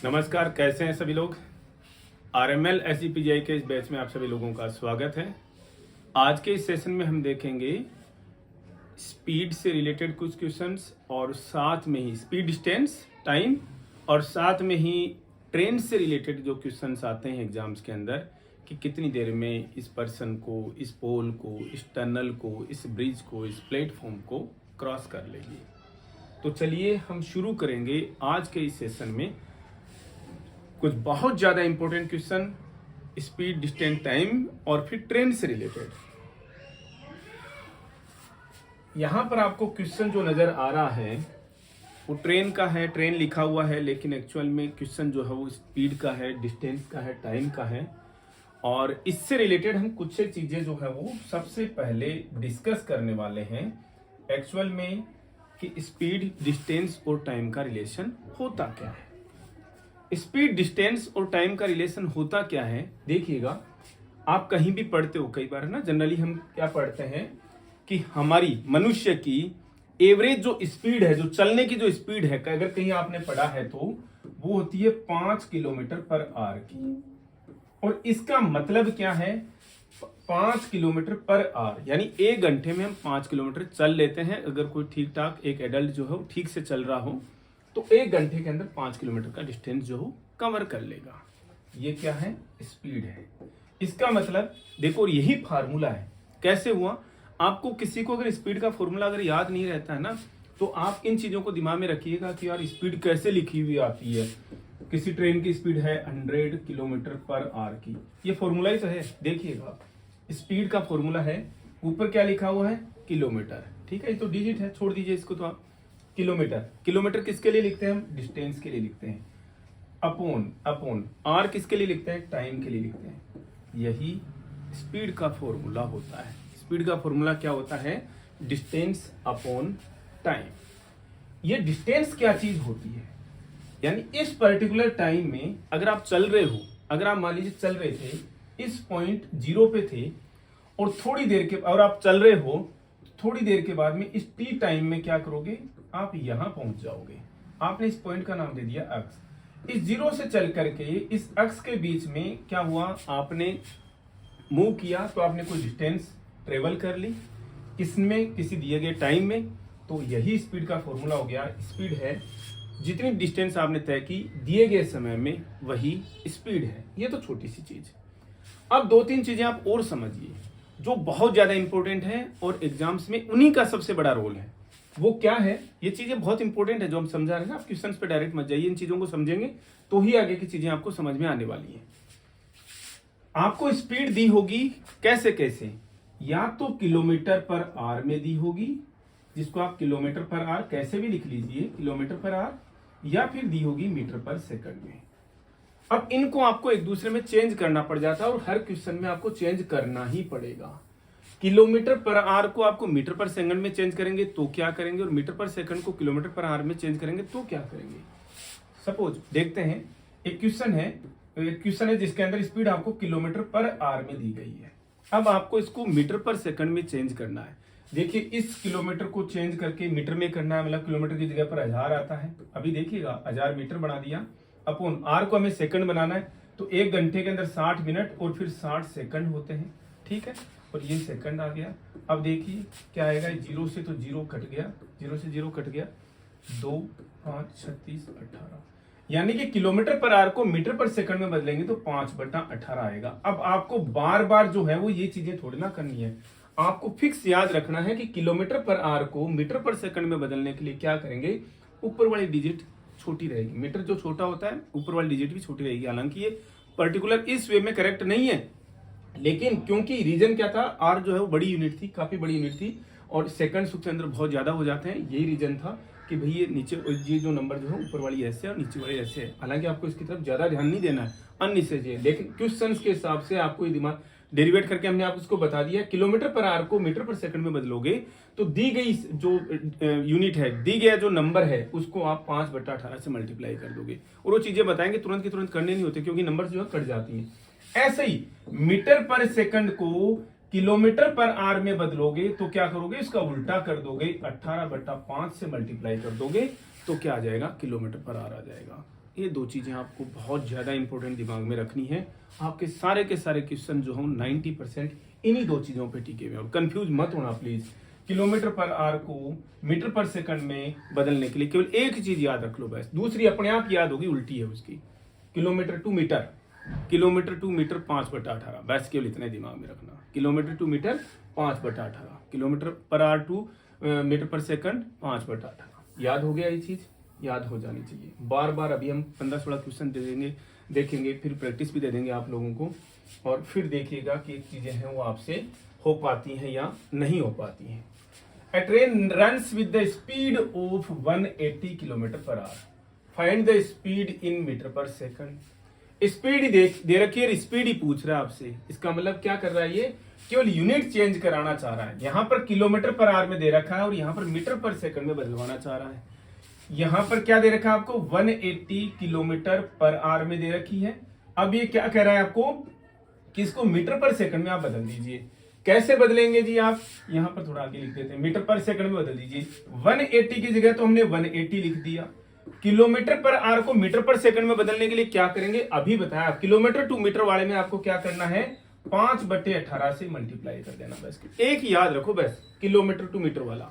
नमस्कार, कैसे हैं सभी लोग। आरएमएल एसजीपीजीआई के इस बैच में आप सभी लोगों का स्वागत है। आज के इस सेशन में हम देखेंगे स्पीड से रिलेटेड कुछ क्वेश्चंस और साथ में ही स्पीड, डिस्टेंस, टाइम और साथ में ही ट्रेन से रिलेटेड जो क्वेश्चंस आते हैं एग्जाम्स के अंदर कि कितनी देर में इस पर्सन को, इस पोल को, इस टनल को, इस ब्रिज को, इस प्लेटफॉर्म को क्रॉस कर लेगी। तो चलिए हम शुरू करेंगे आज के इस सेशन में कुछ बहुत ज्यादा important question speed, distance, time और फिर ट्रेन से रिलेटेड। यहां पर आपको क्वेश्चन जो नजर आ रहा है वो ट्रेन का है, ट्रेन लिखा हुआ है, लेकिन एक्चुअल में क्वेश्चन जो है वो स्पीड का है, डिस्टेंस का है, टाइम का है। और इससे रिलेटेड हम कुछ चीजें जो है वो सबसे पहले डिस्कस करने वाले हैं एक्चुअल में कि स्पीड, डिस्टेंस और टाइम का रिलेशन होता क्या है। स्पीड, डिस्टेंस और टाइम का रिलेशन होता क्या है, देखिएगा। आप कहीं भी पढ़ते हो, कई बार ना जनरली हम क्या पढ़ते हैं कि हमारी मनुष्य की एवरेज जो स्पीड है, जो चलने की जो स्पीड है, अगर कहीं आपने पढ़ा है तो वो होती है 5 किलोमीटर पर आवर की। और इसका मतलब क्या है, 5 किलोमीटर पर आवर यानी 1 घंटे में हम 5 किलोमीटर चल लेते हैं। अगर कोई ठीक ठाक एक एडल्ट जो है ठीक से चल रहा हो तो 1 घंटे के अंदर 5 किलोमीटर का डिस्टेंस जो हो कवर कर लेगा। ये क्या है, स्पीड है। इसका मतलब देखो, यही फार्मूला है। कैसे हुआ, आपको किसी को अगर स्पीड का फॉर्मूला अगर याद नहीं रहता है ना, तो आप इन चीजों को दिमाग में रखिएगा कि यार स्पीड कैसे लिखी हुई आती है। किसी ट्रेन की स्पीड है 100 किलोमीटर पर आवर की, ये फॉर्मूला ही तो है। देखिएगा, स्पीड का फॉर्मूला है, ऊपर क्या लिखा हुआ है, किलोमीटर। ठीक है, ये तो डिजिट है, छोड़ दीजिए इसको। तो आप किलोमीटर, किलोमीटर किसके लिए लिखते हैं हम, डिस्टेंस के लिए लिखते हैं। अपॉन आर किसके लिए लिखते हैं, टाइम के लिए लिखते हैं। यही स्पीड का फॉर्मूला होता है। स्पीड का फॉर्मूला क्या होता है, डिस्टेंस अपॉन टाइम। ये डिस्टेंस क्या चीज होती है, यानी इस पर्टिकुलर टाइम में अगर आप चल रहे हो, अगर आप मान लीजिए चल रहे थे, इस पॉइंट 0 पे थे और थोड़ी देर के और आप चल रहे हो, थोड़ी देर के बाद में इस टी टाइम में क्या करोगे, आप यहां पहुंच जाओगे। आपने इस पॉइंट का नाम दे दिया अक्स। इस 0 से चल करके इस अक्स के बीच में क्या हुआ, आपने मूव किया तो आपने कोई डिस्टेंस ट्रेवल कर ली, किसमें, किसी दिए गए टाइम में। तो यही स्पीड का फॉर्मूला हो गया। स्पीड है जितनी डिस्टेंस आपने तय की दिए गए समय में, वही स्पीड है। ये तो छोटी सी चीज। अब 2-3 चीजें आप और समझिए जो बहुत ज्यादा इंपॉर्टेंट है और एग्जाम्स में उन्हीं का सबसे बड़ा रोल है। वो क्या है, ये चीजें बहुत इंपॉर्टेंट है जो हम समझा रहे हैं ना। आप क्वेश्चंस पे डायरेक्ट मत जाइए, इन चीजों को समझेंगे तो ही आगे की चीजें आपको समझ में आने वाली है। आपको स्पीड दी होगी कैसे कैसे, या तो किलोमीटर पर आवर में दी होगी, जिसको आप किलोमीटर पर आवर कैसे भी लिख लीजिए, किलोमीटर पर आवर, या फिर दी होगी मीटर पर सेकंड में। अब इनको आपको एक दूसरे में चेंज करना पड़ जाता है और हर क्वेश्चन में आपको चेंज करना ही पड़ेगा। किलोमीटर पर आवर को आपको मीटर पर सेकंड में चेंज करेंगे तो क्या करेंगे, और मीटर पर सेकंड को किलोमीटर पर आवर में चेंज करेंगे तो क्या करेंगे। सपोज देखते हैं, एक क्वेश्चन है जिसके अंदर स्पीड आपको किलोमीटर पर आवर में दी गई है। अब आपको इसको मीटर पर सेकंड में चेंज करना है। देखिए, इस किलोमीटर को चेंज करके मीटर में करना है, मतलब किलोमीटर की जगह पर 1000 आता है। अभी देखिएगा, 1000 मीटर बना दिया, अपॉन आर को हमें सेकंड बनाना है, तो 1 घंटे के अंदर 60 मिनट और फिर 60 सेकंड होते हैं। ठीक है, और ये सेकंड आ गया। अब देखिए क्या आएगा, 0 से तो 0 कट गया, 0 से 0 कट गया, 2, 5, 36, 18, यानी कि किलोमीटर पर आवर को मीटर पर सेकंड में बदलेंगे तो 5/18 आएगा। अब आपको बार बार जो है वो ये चीजें थोड़ी ना करनी है, आपको फिक्स याद रखना है कि किलोमीटर पर आवर को मीटर पर सेकंड में बदलने के लिए क्या करेंगे, ऊपर वाली डिजिट छोटी रहेगी। मीटर जो छोटा होता है, ऊपर वाली डिजिट भी छोटी रहेगी। हालांकि ये पर्टिकुलर इस वे में करेक्ट नहीं है, लेकिन क्योंकि रीजन क्या था, आर जो है वो बड़ी यूनिट थी, काफी बड़ी यूनिट थी, और सेकंड्स उसके अंदर बहुत ज्यादा हो जाते हैं। यही रीजन था कि भाई ये नीचे ये जो नंबर जो है ऊपर वाली ऐसे और नीचे वाली ऐसे है। हालांकि आपको इसकी तरफ ज्यादा ध्यान नहीं देना है, अननेसेसरी है, लेकिन क्वेश्चंस के हिसाब से आपको ये दिमाग डेरिवेट करके हमने आपको इसको बता दिया। किलोमीटर पर आवर को मीटर पर सेकंड में बदलोगे तो दी गई जो यूनिट है, दी गया जो नंबर है, उसको आप 5/18 से मल्टीप्लाई कर दोगे। और वो चीजें बताएंगे, तुरंत की तुरंत करने नहीं होते क्योंकि नंबर जो है कट जाती हैं। ऐसे ही मीटर पर सेकंड को किलोमीटर पर आवर में बदलोगे तो क्या करोगे, इसका उल्टा कर दोगे, 18/5 से मल्टीप्लाई कर दोगे तो क्या आ जाएगा, किलोमीटर पर आवर आ जाएगा। ये दो चीजें आपको बहुत ज्यादा इंपॉर्टेंट दिमाग में रखनी है। आपके सारे के सारे क्वेश्चन जो हैं 90% इन्हीं दो चीजों पे टिके हुए हैं। और कंफ्यूज मत होना प्लीज। किलोमीटर पर आवर को मीटर पर सेकंड में बदलने के लिए केवल एक ही चीज याद रख लो बस, दूसरी अपने आप याद होगी, उल्टी है उसकी। किलोमीटर टू मीटर 5/18, बस केवल इतने दिमाग में रखना। Kilometre to metre 5/18, kilometre per hour to metre per second 5/18। याद हो गया ये चीज, याद हो जानी चाहिए। बार बार अभी हम 15-16 क्वेश्चन दे देंगे, देखेंगे, फिर प्रैक्टिस भी दे देंगे आप लोगों को, और फिर देखिएगा कि चीजें हैं वो आपसे हो पाती हैं या नहीं हो पाती हैं। A train runs with the speed of 180 kilometre per hour. Find the speed in metre per second. Speed दे रखी है, स्पीड ही पूछ रहा है आपसे। इसका मतलब क्या कर रहा है, ये केवल यूनिट चेंज कराना चाह रहा है। यहां पर किलोमीटर पर आवर में दे रखा है और यहां पर मीटर पर सेकंड में बदलवाना चाह रहा है। यहां पर क्या दे रखा है आपको, 180 किलोमीटर पर आवर में दे रखी है। अब ये क्या कह रहा है आपको, किसको मीटर पर सेकंड में आप बदल दीजिए। कैसे बदलेंगे जी आप, यहां पर थोड़ा आगे लिख देते हैं, मीटर पर सेकंड में बदल दीजिए। 180 की जगह तो हमने 180 लिख दिया। किलोमीटर पर आवर को मीटर पर सेकंड में बदलने के लिए क्या करेंगे, अभी बताया। किलोमीटर टू मीटर वाले में आपको क्या करना है, 5/18 से मल्टीप्लाई कर देना बस। एक याद रखो बस, किलोमीटर टू मीटर वाला।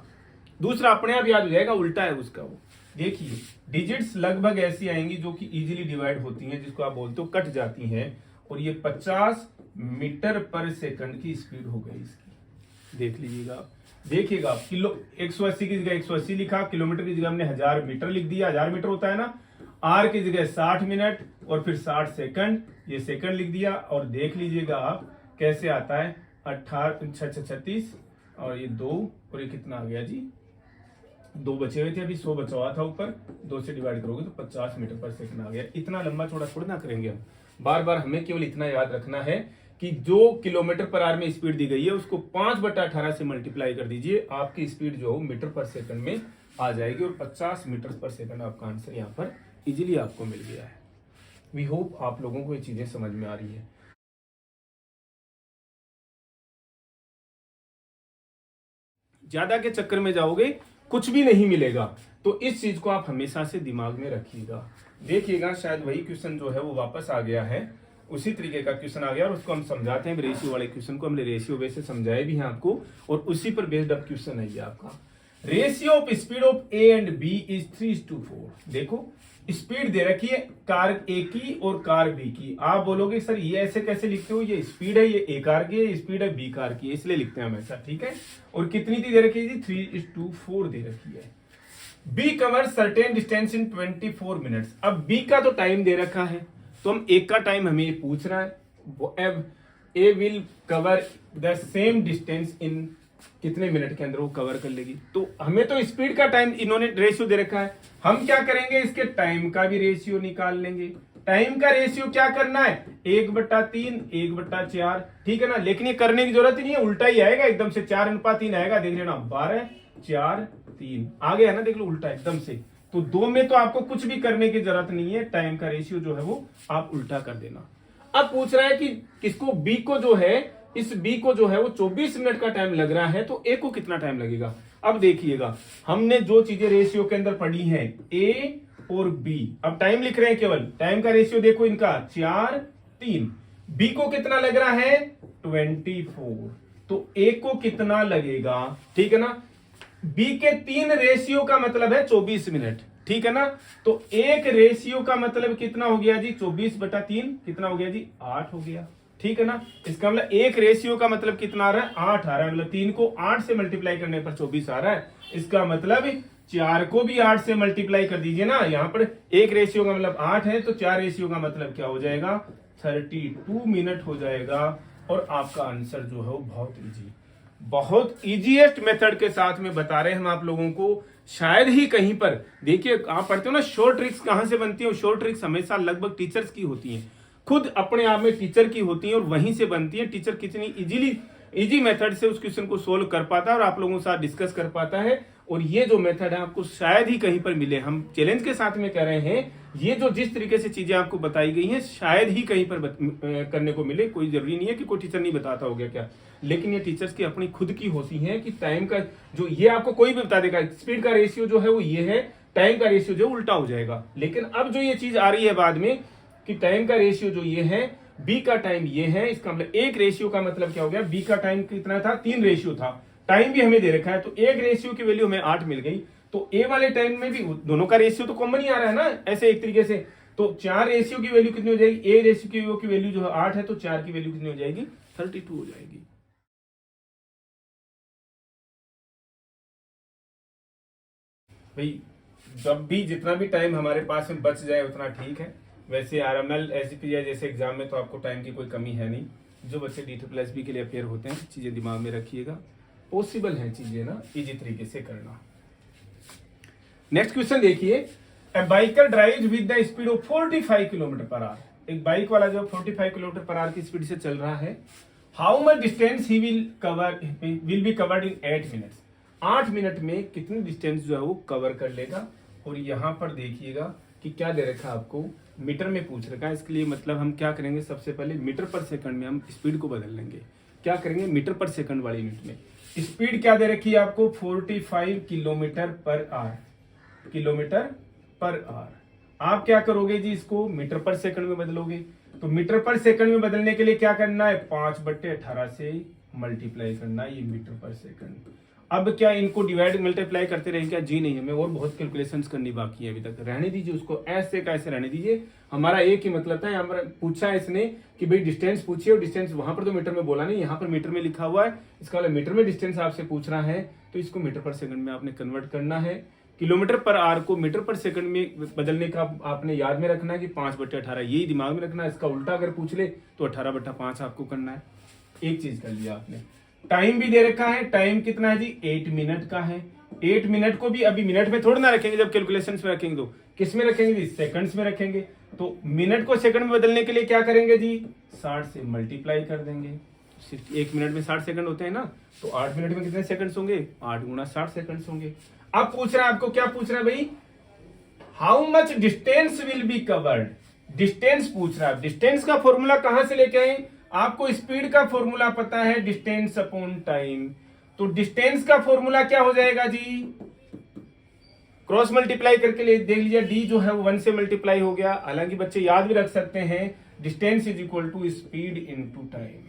दूसरा अपने आप याद हो जाएगा, उल्टा है उसका वो। देखिए डिजिट्स लगभग ऐसी आएंगी जो कि इजीली डिवाइड होती हैं, जिसको आप बोलते हो कट जाती हैं, और ये 50 मीटर पर सेकंड की स्पीड हो गई इसकी। देख लीजिएगा, देखिएगा, किलो 180 की जगह 180 लिखा, किलोमीटर की जगह हमने 1000 मीटर लिख दिया, 1000 मीटर होता है ना। आर की जगह 60 मिनट और फिर 60 सेकंड, ये सेकंड लिख दिया। और देख लीजिएगा आप कैसे आता है, 36 और ये 2, और ये कितना आ गया जी, 2 बचे हुए थे, अभी 100 बचा हुआ था ऊपर, 2 से डिवाइड करोगे तो 50 मीटर पर सेकंड आ गया। इतना लंबा चौड़ा थोड़ा ना करेंगे हम। बार बार हमें केवल इतना याद रखना है कि जो किलोमीटर पर आवर में स्पीड दी गई है उसको 5/18 से मल्टीप्लाई कर दीजिए, आपकी स्पीड जो हो मीटर पर सेकंड में आ जाएगी, और 50 मीटर पर सेकंड आपका आंसर यहाँ पर इजीली आपको मिल गया है। वी होप आप लोगों को ये चीजें समझ में आ रही है। ज्यादा के चक्कर में जाओगे कुछ भी नहीं मिलेगा, तो इस चीज को आप हमेशा से दिमाग में रखिएगा। देखिएगा शायद वही क्वेश्चन जो है वो वापस आ गया है, उसी तरीके का क्वेश्चन आ गया, और उसको हम समझाते हैं। रेशियो वाले क्वेश्चन को हमने रेशियो बेस से समझाए भी हैं आपको, और उसी पर बेस्ड अप क्वेश्चन है ये आपका। Ratio of speed of A and B is 3:4। देखो स्पीड दे रखी है कार ए की और कार बी की। आप बोलोगे सर ये ऐसे कैसे लिखते हो, ये स्पीड है, ये ए कार की है, स्पीड है बी कार की है, इसलिए लिखते हैं हम ऐसा, ठीक है। और कितनी थी दे रखी है, 3:4 दे रखी है। B cover certain distance in 24 minutes. अब बी का तो टाइम दे रखा है, तो हम एक का टाइम हमें ये पूछ रहा है। A will cover the same distance in कितने मिनट के अंदर वो कवर कर लेगी। तो हमें तो स्पीड का टाइम इन्होंने रेशियो दे रखा है, हम क्या करेंगे, इसके टाइम का भी रेशियो निकाल लेंगे। टाइम का रेशियो क्या करना है, 1/3, 1/4, ठीक है ना। लेकिन ये करने की जरूरत ही नहीं है, उल्टा ही आएगा एकदम से, 4:3 आएगा। देख लेना, 12, 4, 3 आ गया ना, देख लो उल्टा एकदम से। तो 2 में तो आपको कुछ भी करने की जरूरत नहीं है, टाइम का रेशियो जो है वो आप उल्टा कर देना। अब पूछ रहा है कि किसको, बी को जो है, इस बी को जो है वो 24 मिनट का टाइम लग रहा है, तो ए को कितना टाइम लगेगा। अब देखिएगा हमने जो चीजें रेशियो के अंदर पढ़ी हैं, ए और बी, अब टाइम लिख रहे हैं केवल। टाइम का रेशियो देखो इनका 4, 3। बी को कितना लग रहा है, 24, तो ए को कितना लगेगा, ठीक है ना। बी के 3 रेशियो का मतलब है 24 मिनट, ठीक है ना। तो एक रेशियो का मतलब कितना हो गया जी, 24/3 कितना हो गया जी, 8 हो गया, ठीक है ना। इसका मतलब एक रेशियो का मतलब कितना आ रहा है, 8 आ रहा है। मतलब 3 को 8 से मल्टीप्लाई करने पर 24 आ रहा है। इसका मतलब 4 को भी 8 से मल्टीप्लाई कर दीजिए ना। यहाँ पर एक रेशियो का मतलब 8 है, तो 4 रेशियो का मतलब क्या हो जाएगा, 32 मिनट हो जाएगा। और आपका आंसर जो है वो बहुत इजी, बहुत इजीएस्ट मेथड के साथ में बता रहे हैं हम आप लोगों को। शायद ही कहीं पर, देखिए आप पढ़ते हो ना शॉर्ट ट्रिक्स कहां से बनती है, शॉर्ट ट्रिक्स हमेशा लगभग टीचर्स की होती हैं, खुद अपने आप में टीचर की होती हैं, और वहीं से बनती है। टीचर कितनी इजी मेथड से उस क्वेश्चन को सोल्व कर पाता है और आप लोगों के साथ डिस्कस कर पाता है। और ये जो मेथड है आपको शायद ही कहीं पर मिले, हम चैलेंज के साथ में कह रहे हैं, ये जो जिस तरीके से चीजें आपको बताई गई हैं शायद ही कहीं पर करने को मिले। कोई जरूरी नहीं है कि कोई टीचर नहीं बताता हो गया क्या, लेकिन ये टीचर्स की अपनी खुद की होती है कि टाइम का जो, ये आपको कोई भी बता देगा, स्पीड का रेशियो जो है वो ये है, टाइम का रेशियो जो उल्टा हो जाएगा। लेकिन अब जो ये चीज आ रही है बाद में कि टाइम का रेशियो जो ये है, बी का टाइम ये है, इसका मतलब एक रेशियो का मतलब क्या हो गया, बी का टाइम कितना था, 3 रेशियो था, टाइम भी हमें दे रखा है, तो एक रेशियो की वैल्यू हमें 8 मिल गई। तो ए वाले टाइम में भी दोनों का रेशियो तो कॉमन ही आ रहा है ना, ऐसे एक तरीके से। तो 4 रेशियो की वैल्यू कितनी हो जाएगी, ए रेशियो की वैल्यू जो है 8 है, तो 4 की वैल्यू कितनी हो जाएगी, 32 हो जाएगी। भाई जब भी जितना भी टाइम हमारे पास में बच जाए उतना ठीक है। वैसे आरएमएल एसजीपीआई जैसे एग्जाम में तो आपको टाइम की कोई कमी है नहीं। जो बच्चे DSSB के लिए अपेयर होते हैं, चीजें दिमाग में रखिएगा, पॉसिबल है चीजें ना इजी तरीके से करना। नेक्स्ट क्वेश्चन देखिए, a biker drive with the speed of 45 kilometre per hour. एक बाइक वाला जो 45 किलोमीटर पर आवर की स्पीड से चल रहा है, how much distance he will be covered in 8 minutes. 8 minute में कितनी डिस्टेंस जो है वो कवर कर लेगा। और यहां पर देखिएगा कि क्या दे रखा है आपको, मीटर में पूछ रखा है। इसके लिए मतलब हम क्या करेंगे, सबसे पहले मीटर पर सेकंड में हम स्पीड को बदल लेंगे। क्या करेंगे, मीटर पर सेकंड वाली यूनिट में स्पीड क्या दे रखी है आपको, 45 kilometre per our, kilometre per our. आप क्या करोगे जी, इसको मीटर पर सेकंड में बदलोगे। तो मीटर पर सेकंड में बदलने के लिए क्या करना है, 5/18 से मल्टीप्लाई करना है ये मीटर पर सेकंड। अब क्या इनको डिवाइड मल्टीप्लाई करते रहेंगे क्या, जी नहीं, हमें और बहुत कैलकुलेशंस करनी बाकी है अभी तक। रहने दीजिए उसको, ऐसे कैसे रहने दीजिए। हमारा एक ही मतलब था, हमारा पूछा है इसने कि भाई डिस्टेंस पूछिए, और डिस्टेंस वहां पर तो मीटर में बोला नहीं, यहाँ पर मीटर में लिखा हुआ है। इसका मतलब मीटर में डिस्टेंस आपसे पूछ रहा है, तो इसको मीटर पर सेकंड में आपने कन्वर्ट करना है। किलोमीटर पर आवर को मीटर पर सेकंड में बदलने का आपने याद में रखना है कि 5/18, यही दिमाग में रखना है। इसका उल्टा अगर पूछ ले तो 18/5 आपको करना है। एक चीज कर लिया आपने। टाइम भी दे रखा है, टाइम कितना है जी, 8 मिनट का है। 8 मिनट को भी अभी मिनट में थोड़ा ना रखेंगे, जब कैलकुलेशंस में रखेंगे तो किस में रखेंगे जी, सेकंड्स में रखेंगे। तो मिनट को सेकंड में बदलने के लिए क्या करेंगे जी, 60 से मल्टीप्लाई कर देंगे। 1 मिनट में 60 सेकंड होते हैं ना, तो 8 मिनट में कितने सेकंड्स होंगे, 8 गुना 60 सेकंड्स होंगे। अब पूछ रहा है आपको, क्या पूछ रहा है भाई, how much distance will be covered. Distance पूछ रहा है। डिस्टेंस का फॉर्मूला कहां से लेके आए, आपको स्पीड का फॉर्मूला पता है, डिस्टेंस अपॉन टाइम। तो डिस्टेंस का फॉर्मूला क्या हो जाएगा जी, क्रॉस मल्टीप्लाई करके ले देख लीजिए, डी जो है वो 1 से मल्टीप्लाई हो गया। हालांकि बच्चे याद भी रख सकते हैं, distance is equal to speed into time.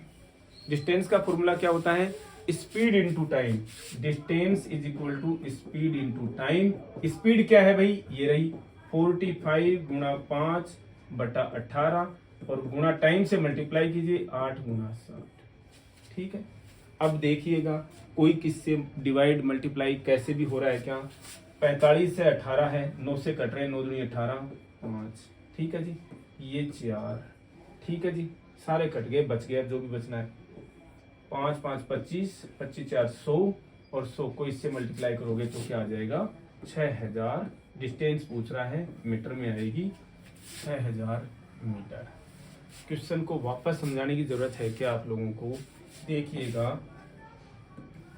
Distance का फॉर्मूला क्या होता है, speed into time. Distance is equal to speed into time. Speed क्या है भाई, ये रही 45 गुणा 5/18 और गुणा टाइम से मल्टीप्लाई कीजिए 8 गुना 60। ठीक है, अब देखिएगा कोई किससे डिवाइड मल्टीप्लाई कैसे भी हो रहा है क्या। 45 से 18 है, 9 से कट रहे हैं, 9 दूनी 18, 5। ठीक है जी, ये 4। ठीक है जी, सारे कट गए, बच गए, जो भी बचना है। 5 5 25, 25 4 100 और 100 को इससे मल्टीप्लाई करोगे तो क्या आ जाएगा, 6000। डिस्टेंस पूछ रहा है, मीटर में आएगी 6000 मीटर। क्वेश्चन को वापस समझाने की जरूरत है क्या आप लोगों को, देखिएगा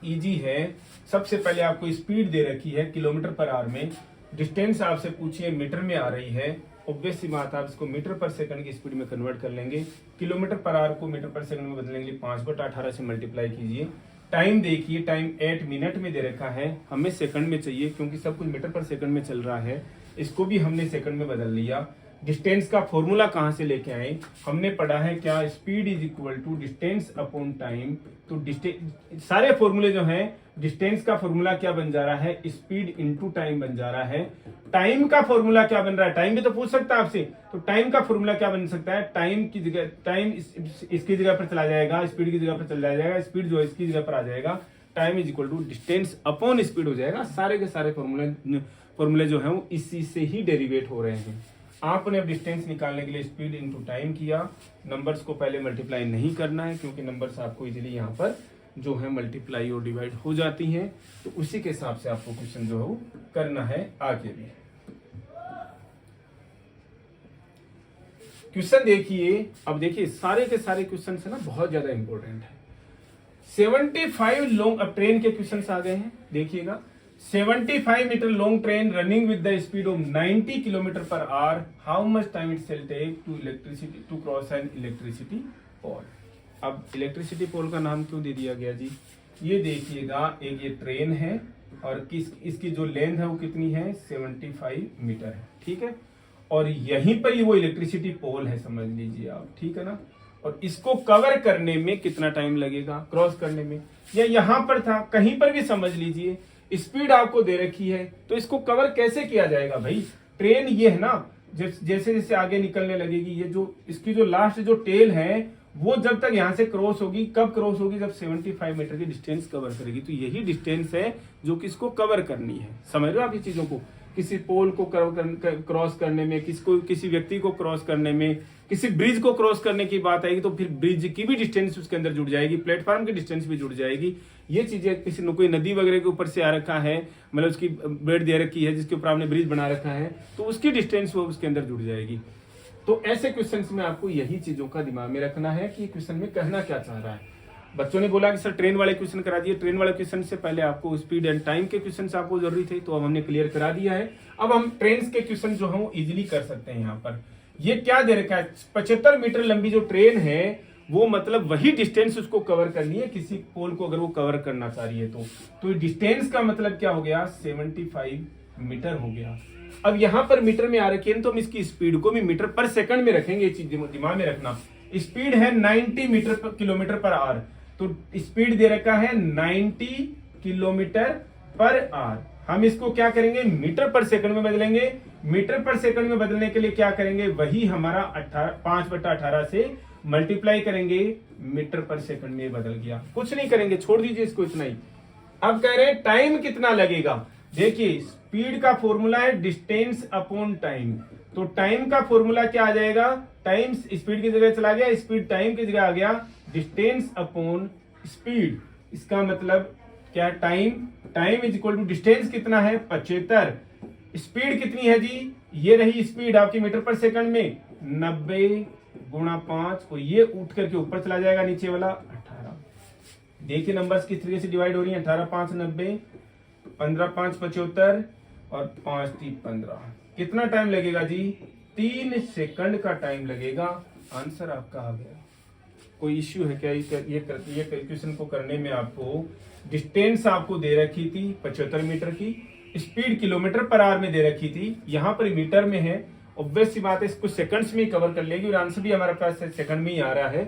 इजी है। सबसे पहले आपको स्पीड दे रखी है किलोमीटर पर आवर में, डिस्टेंस आपसे पूछिए मीटर में आ रही है। ऑब्वियस सी बात, आप इसको मीटर पर सेकंड की स्पीड में कन्वर्ट कर लेंगे। किलोमीटर पर आवर को मीटर पर सेकंड में बदलेंगे, 5/18 से मल्टीप्लाई कीजिए। टाइम देखिए, टाइम 8 मिनट में दे रखा है, हमें सेकंड में चाहिए क्योंकि सब कुछ मीटर पर सेकंड में चल रहा है। इसको भी हमने सेकंड में बदल लिया। डिस्टेंस का फॉर्मूला कहां से लेके आए, हमने पढ़ा है क्या, speed is equal to distance upon time. तो सारे फॉर्मूले जो हैं, डिस्टेंस का फॉर्मूला क्या बन जा रहा है, स्पीड इनटू टाइम बन जा रहा है। टाइम का फॉर्मूला क्या बन रहा है, टाइम भी तो पूछ सकता है आपसे, तो टाइम का फॉर्मूला क्या बन सकता है, टाइम की जगह टाइम इसकी जगह पर चला जाएगा, स्पीड की जगह पर चला जाएगा, स्पीड जो है इसकी जगह पर आ जाएगा। Time is equal to distance upon speed हो जाएगा। सारे के सारे फॉर्मूले जो है वो इसी से ही डेरिवेट हो रहे हैं। आपने अब डिस्टेंस निकालने के लिए स्पीड इनटू टाइम किया। नंबर्स को पहले मल्टीप्लाई नहीं करना है क्योंकि नंबर्स आपको इजीली यहाँ पर जो है मल्टीप्लाई और डिवाइड हो जाती हैं, तो उसी के हिसाब से आपको क्वेश्चन जो है वो करना है आगे भी। क्वेश्चन देखिए, अब देखिए सारे के सारे क्वेश्चन है ना बहुत ज्यादा इंपॉर्टेंट है। 75 लॉन्ग, अब ट्रेन के क्वेश्चन आ गए हैं, देखिएगा। 75 metre long train running with the speed of 90 kilometre per hour, how much time it will take to cross an electricity pole. अब इलेक्ट्रिसिटी पोल का नाम क्यों दे दिया गया जी, ये देखिएगा, एक ये ट्रेन है और इसकी जो लेंथ है वो कितनी है 75 मीटर है, ठीक है। और यहीं पर ही वो इलेक्ट्रिसिटी पोल है, समझ लीजिए आप, ठीक है ना। और इसको कवर करने में कितना टाइम लगेगा, क्रॉस करने में, या यहां पर था, कहीं पर भी समझ लीजिए, स्पीड आपको दे रखी है, तो इसको कवर कैसे किया जाएगा भाई। ट्रेन ये है ना, जैसे जैसे आगे निकलने लगेगी, ये जो इसकी जो लास्ट जो टेल है वो जब तक यहां से क्रॉस होगी, कब क्रॉस होगी, जब 75 मीटर की डिस्टेंस कवर करेगी। तो यही डिस्टेंस है जो कि इसको कवर करनी है, समझ रहे हो आप ये चीजों को। किसी पोल को क्रॉस करने में, किसी व्यक्ति को क्रॉस करने में, किसी ब्रिज को क्रॉस करने की बात आएगी तो फिर ब्रिज की भी डिस्टेंस उसके अंदर जुड़ जाएगी, प्लेटफॉर्म की डिस्टेंस भी जुड़ जाएगी। ये चीजें किसी ने कोई नदी वगैरह के ऊपर से आ रखा है, मतलब उसकी ब्रेड दे रखी है जिसके ऊपर आपने ब्रिज बना रखा है, तो उसकी डिस्टेंस वो उसके अंदर जुड़ जाएगी। तो ऐसे क्वेश्चंस में आपको यही चीजों का दिमाग में रखना है कि क्वेश्चन में कहना क्या चाह रहा है। बच्चों ने बोला कि सर ट्रेन वाले क्वेश्चन करा दिए, ट्रेन वाले क्वेश्चन से पहले आपको स्पीड एंड टाइम के क्वेश्चन आपको जरूरी थे, तो अब हमने क्लियर करा दिया है। अब हम ट्रेन के क्वेश्चन जो है वो इजिली कर सकते हैं। यहाँ पर ये क्या दे रखा है, 75 मीटर लंबी जो ट्रेन है वो मतलब वही डिस्टेंस उसको कवर करनी है, किसी पोल को अगर वो कवर करना चाह रही है तो डिस्टेंस का मतलब क्या हो गया, 75 मीटर हो गया। अब यहां पर मीटर में आ रखी है तो हम इसकी स्पीड को भी मीटर पर सेकंड में रखेंगे, ये चीज दिमाग में रखना। स्पीड है 90 मीटर पर किलोमीटर पर आवर, तो स्पीड दे रखा है 90 किलोमीटर पर आवर। हम इसको क्या करेंगे, मीटर पर सेकंड में बदलेंगे। मीटर पर सेकंड में बदलने के लिए क्या करेंगे, वही हमारा 5/18 से मल्टीप्लाई करेंगे, मीटर पर सेकंड में बदल गया। कुछ नहीं करेंगे, छोड़ दीजिए इसको, इतना ही। अब कह रहे हैं टाइम कितना लगेगा। देखिए स्पीड का फॉर्मूला है डिस्टेंस अपॉन टाइम, तो टाइम का फॉर्मूला क्या आ जाएगा, टाइम स्पीड की जगह चला गया, स्पीड टाइम की जगह आ गया, डिस्टेंस अपॉन स्पीड। इसका मतलब क्या, time is equal to distance कितना है 75, स्पीड कितनी है जी, ये रही स्पीड आपकी मीटर पर सेकंड में 90 गुणा 5, को ये उठ करके ऊपर चला जाएगा, नीचे वाला 18। देखिए नंबर्स किस तरीके से डिवाइड हो रही है, 18 5 90, 15 5 75 और 5 3 15। कितना टाइम लगेगा जी, 3 सेकंड का टाइम लगेगा। आंसर आपका आ गया। कोई इश्यू है क्या ये कैलकुलेशन को करने में। आपको डिस्टेंस आपको दे रखी थी 75 मीटर की, स्पीड किलोमीटर पर आवर में दे रखी थी, यहां पर मीटर में है। ऑब्वियस सी बात है इसको सेकंड्स में ही कवर कर लेगी और आंसर भी हमारे पास सेकंड में ही आ रहा है।